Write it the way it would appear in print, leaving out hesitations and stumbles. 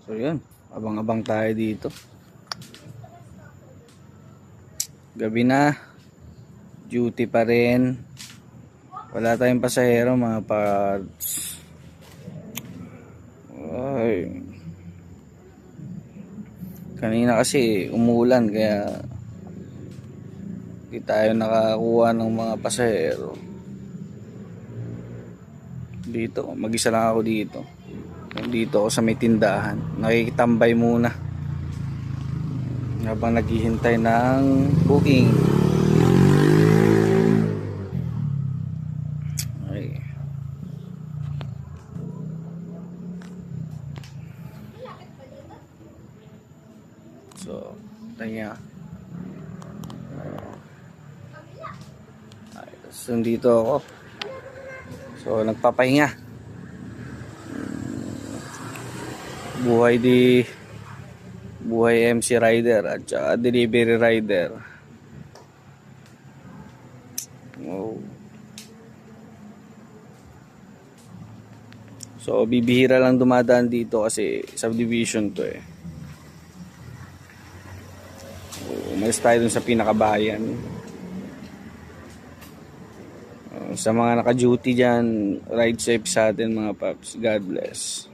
So yun, abang-abang tayo dito. Gabi na, duty pa rin. Wala tayong pasahero mga parts. Ay. Kanina kasi umulan kaya hindi tayo nakakuha ng mga pasahero. Dito, mag-isa lang ako dito. Dito ako sa may tindahan. Nakikitambay muna habang naghihintay ng booking. Ay. So, tanya. Ay, so, nandito ako. So, nagpapahinga. Buhay MC rider at saka delivery rider. Oh. So bibihira lang dumadaan dito kasi subdivision to eh. Umalis tayo dun sa pinakabayan. Sa mga naka-duty dyan, ride safe sa atin mga paps. God bless.